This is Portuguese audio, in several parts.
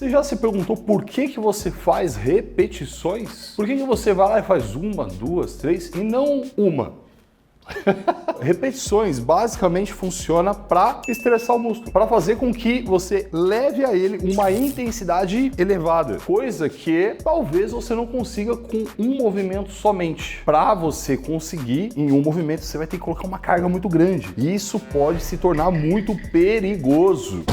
Você já se perguntou por que você faz repetições? Por que você vai lá e faz uma, duas, três e não uma? Repetições basicamente funciona para estressar o músculo, para fazer com que você leve a ele uma intensidade elevada, coisa que talvez você não consiga com um movimento somente. Para você conseguir em um movimento, você vai ter que colocar uma carga muito grande, e isso pode se tornar muito perigoso.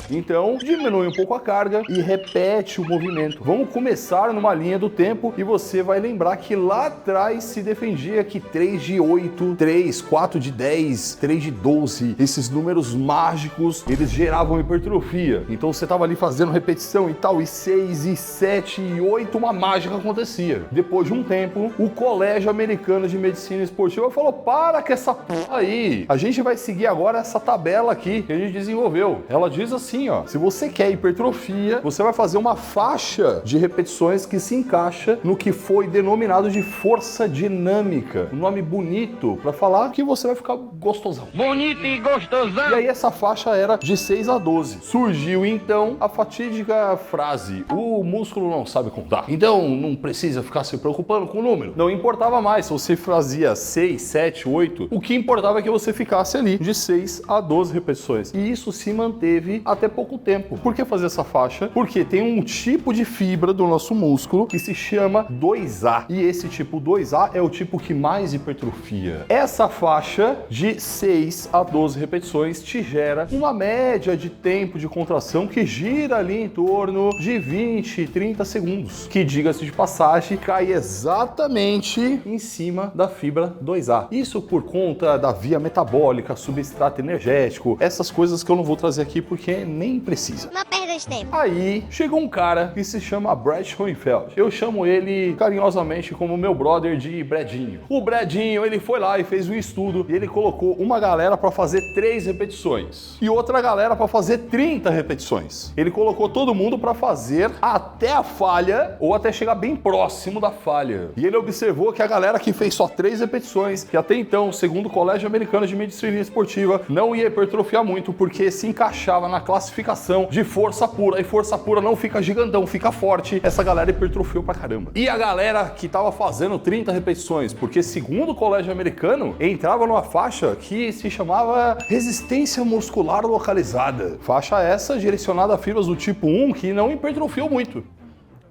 Então, diminui um pouco a carga e repete o movimento. Vamos começar numa linha do tempo e você vai lembrar que lá atrás se defendia que 3 de 8, 3, 4 de 10, 3 de 12, esses números mágicos, eles geravam hipertrofia. Então você tava ali fazendo repetição e tal, e 6, e 7, e 8, uma mágica acontecia. Depois de um tempo, o Colégio Americano de Medicina Esportiva falou: para com essa p*** aí, a gente vai seguir agora essa tabela aqui que a gente desenvolveu. Ela diz assim, ó, se você quer hipertrofia, você vai fazer uma faixa de repetições que se encaixa no que foi denominado de força dinâmica. Um nome bonito para falar que você vai ficar gostosão. Bonito e gostosão. E aí essa faixa era de 6 a 12. Surgiu então a fatídica frase: o músculo não sabe contar, então não precisa ficar se preocupando com o número. Não importava mais se você fazia 6, 7, 8, o que importava é que você ficasse ali de 6 a 12 repetições. E isso se manteve até pouco tempo. Por que fazer essa faixa? Porque tem um tipo de fibra do nosso músculo que se chama 2A. E esse tipo 2A é o tipo que mais hipertrofia. Essa faixa de 6 a 12 repetições te gera uma média de tempo de contração que gira ali em torno de 20, 30 segundos. Que, diga-se de passagem, cai exatamente em cima da fibra 2A. Isso por conta da via metabólica, substrato energético, essas coisas que eu não vou trazer aqui porque nem precisa. Uma perda de tempo. Aí chegou um cara que se chama Brad Hohenfeld. Eu chamo ele carinhosamente como meu brother de Bradinho. O Bradinho, ele foi lá e fez um estudo e ele colocou uma galera para fazer 3 repetições e outra galera para fazer 30 repetições. Ele colocou todo mundo para fazer até a falha ou até chegar bem próximo da falha. E ele observou que a galera que fez só 3 repetições, que até então, segundo o Colégio Americano de Medicina Esportiva, não ia hipertrofiar muito porque se encaixava na classificação de força pura, e força pura não fica gigantão, fica forte. Essa galera hipertrofiou pra caramba. E a galera que tava fazendo 30 repetições, porque segundo o Colégio Americano, entrava numa faixa que se chamava resistência muscular localizada. Faixa essa direcionada a fibras do tipo 1 que não hipertrofiou muito.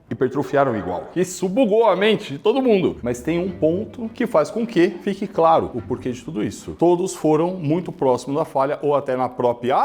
Hipertrofiaram igual. Isso bugou a mente de todo mundo. Mas tem um ponto que faz com que fique claro o porquê de tudo isso. Todos foram muito próximos da falha ou até na própria.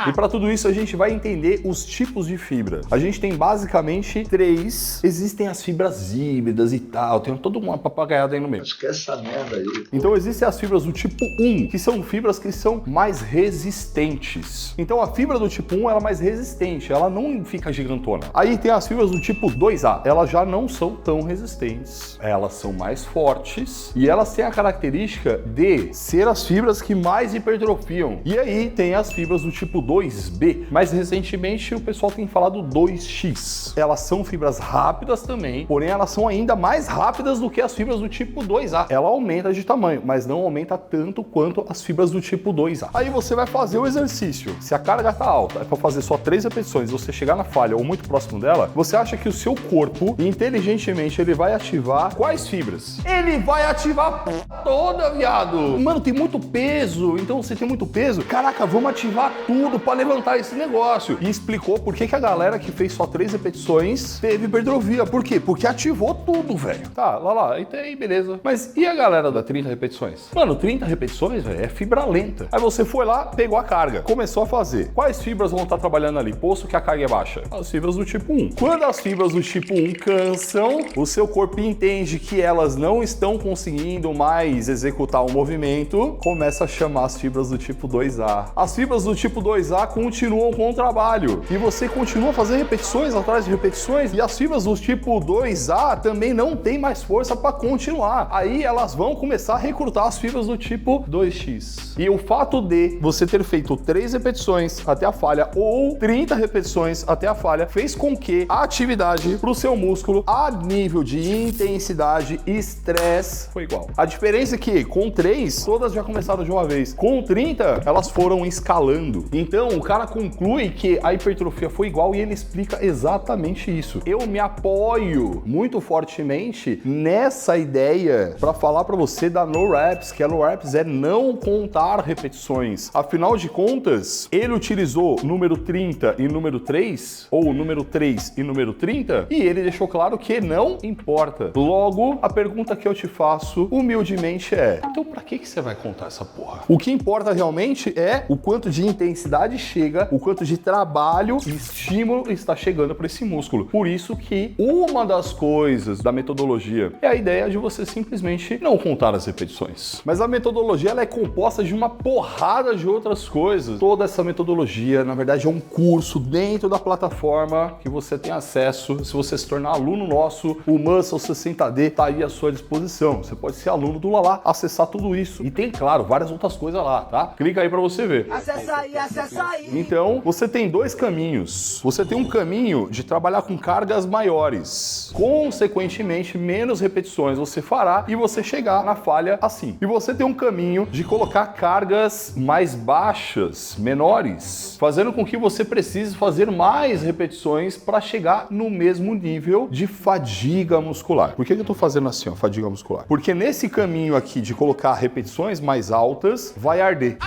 E para tudo isso a gente vai entender os tipos de fibra. A gente tem basicamente 3. Existem as fibras híbridas e tal. Tem toda uma papagaiada aí no meio. Acho que é essa merda aí. Então existem as fibras do tipo 1, que são fibras que são mais resistentes. Então a fibra do tipo 1 ela é mais resistente, ela não fica gigantona. Aí tem as fibras do tipo 2A, elas já não são tão resistentes, elas são mais fortes e elas têm a característica de ser as fibras que mais hipertrofiam. E aí tem as fibras do tipo 2B, mais recentemente o pessoal tem falado 2X. Elas são fibras rápidas também, porém elas são ainda mais rápidas do que as fibras do tipo 2A. Ela aumenta de tamanho, mas não aumenta tanto quanto as fibras do tipo 2A. Aí você vai fazer o exercício. Se a carga tá alta, é para fazer só 3 repetições, você chegar na falha ou muito próximo dela, você acha que o seu corpo, inteligentemente, ele vai ativar quais fibras? Ele vai ativar toda, viado! Mano, tem muito peso, então você tem muito peso, caraca, vamos ativar tudo pra levantar esse negócio. E explicou por que a galera que fez só 3 repetições teve hipertrofia. Por quê? Porque ativou tudo, velho. Tá, lá, então aí, beleza. Mas e a galera da 30 repetições? Mano, 30 repetições, velho, é fibra lenta. Aí você foi lá, pegou a carga, começou a fazer. Quais fibras vão estar trabalhando ali, posto que a carga é baixa? As fibras do tipo 1. Quando as fibras do tipo 1 cansam, o seu corpo entende que elas não estão conseguindo mais executar o movimento, começa a chamar as fibras do tipo 2A. As fibras do tipo 2A continuam com o trabalho e você continua a fazer repetições atrás de repetições e as fibras do tipo 2A também não tem mais força para continuar. Aí elas vão começar a recrutar as fibras do tipo 2X. E o fato de você ter feito 3 repetições até a falha ou 30 repetições até a falha fez com que a atividade atividade pro seu músculo a nível de intensidade e estresse foi igual. A diferença é que com 3, todas já começaram de uma vez. Com 30, elas foram escalando. Então, o cara conclui que a hipertrofia foi igual e ele explica exatamente isso. Eu me apoio muito fortemente nessa ideia para falar para você da NoReps, que a NoReps é não contar repetições. Afinal de contas, ele utilizou número 30 e número 3, ou número 3 e número 30, e ele deixou claro que não importa. Logo, a pergunta que eu te faço humildemente é: então pra que você vai contar essa porra? O que importa realmente é o quanto de intensidade chega, o quanto de trabalho e estímulo está chegando para esse músculo. Por isso que uma das coisas da metodologia é a ideia de você simplesmente não contar as repetições. Mas a metodologia ela é composta de uma porrada de outras coisas. Toda essa metodologia, na verdade, é um curso dentro da plataforma que você tem acesso. Se você se tornar aluno nosso, o Muscle 60D está aí à sua disposição. Você pode ser aluno do Lalá, acessar tudo isso. E tem, claro, várias outras coisas lá, tá? Clica aí para você ver. Acessa aí, acessa aí. Então, você tem dois caminhos. Você tem um caminho de trabalhar com cargas maiores. Consequentemente, menos repetições você fará e você chegar na falha assim. E você tem um caminho de colocar cargas mais baixas, menores, fazendo com que você precise fazer mais repetições para chegar no mesmo nível de fadiga muscular. Por que eu tô fazendo assim, ó, fadiga muscular? Porque nesse caminho aqui de colocar repetições mais altas, vai arder.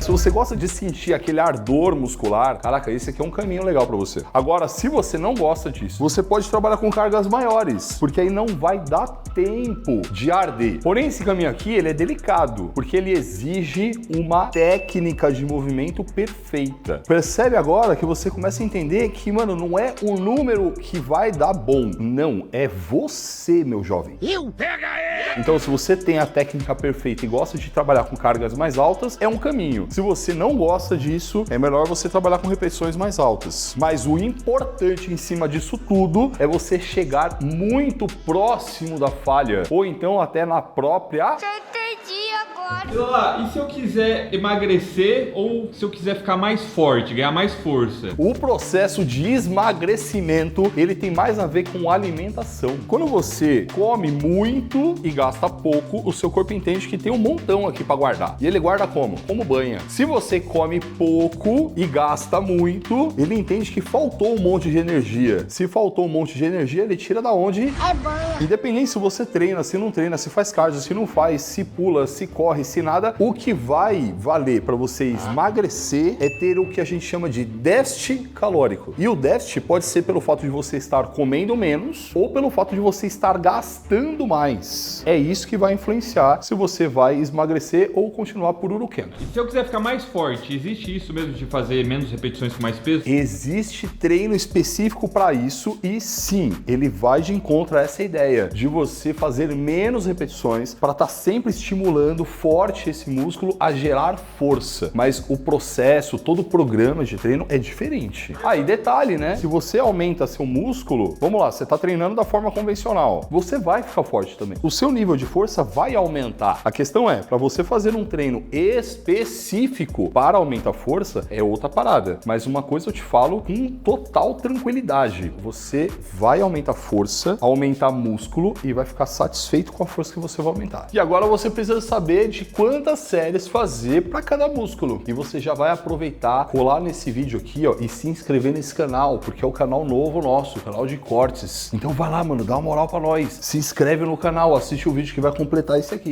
Se você gosta de sentir aquele ardor muscular, caraca, esse aqui é um caminho legal para você. Agora, se você não gosta disso, você pode trabalhar com cargas maiores, porque aí não vai dar tempo de arder. Porém, esse caminho aqui, ele é delicado, porque ele exige uma técnica de movimento perfeita. Percebe agora que você começa a entender que, mano, não é o número que vai dar bom. Não, é você, meu jovem. Pega ele! Então, se você tem a técnica perfeita e gosta de trabalhar com cargas mais altas, é um caminho. Se você não gosta disso, é melhor você trabalhar com repetições mais altas. Mas o importante em cima disso tudo é você chegar muito próximo da falha, ou então até na própria... Já entendi agora. E lá, e se eu quiser emagrecer ou se eu quiser ficar mais forte, ganhar mais força? O processo de emagrecimento, ele tem mais a ver com alimentação. Quando você come muito e gasta pouco, o seu corpo entende que tem um montão aqui para guardar. E ele guarda como? Como banha. Se você come pouco e gasta muito, ele entende que faltou um monte de energia. Se faltou um monte de energia, ele tira da onde? É banha. Independente se você treina, se não treina, se faz cardio, se não faz, se pula, se corre, se nada, o que vai valer para você emagrecer é ter o que a gente chama de déficit calórico. E o déficit pode ser pelo fato de você estar comendo menos ou pelo fato de você estar gastando mais. É isso que vai influenciar se você vai emagrecer ou continuar por uruquendo. E se eu quiser ficar mais forte, existe isso mesmo de fazer menos repetições com mais peso? Existe treino específico para isso e sim, ele vai de encontro a essa ideia de você fazer menos repetições para estar sempre estimulando forte esse músculo a gerar força. Mas o processo, todo o programa de treino é diferente. Aí detalhe, né? Se você aumenta seu músculo, vamos lá, você está treinando da forma convencional, você vai ficar forte também. O seu nível de força vai aumentar. A questão é, para você fazer um treino específico para aumentar a força, é outra parada. Mas uma coisa eu te falo com total tranquilidade. Você vai aumentar força, aumentar músculo e vai ficar satisfeito com a força que você vai aumentar. E agora você precisa saber de quantas séries fazer para cada músculo. E você já vai aproveitar, colar nesse vídeo aqui, ó, e se inscrever nesse canal, porque é o canal novo nosso, o canal de cortes. Então vai lá, mano, dá uma moral para nós. Se inscreve no canal, assiste o vídeo que vai completar esse aqui.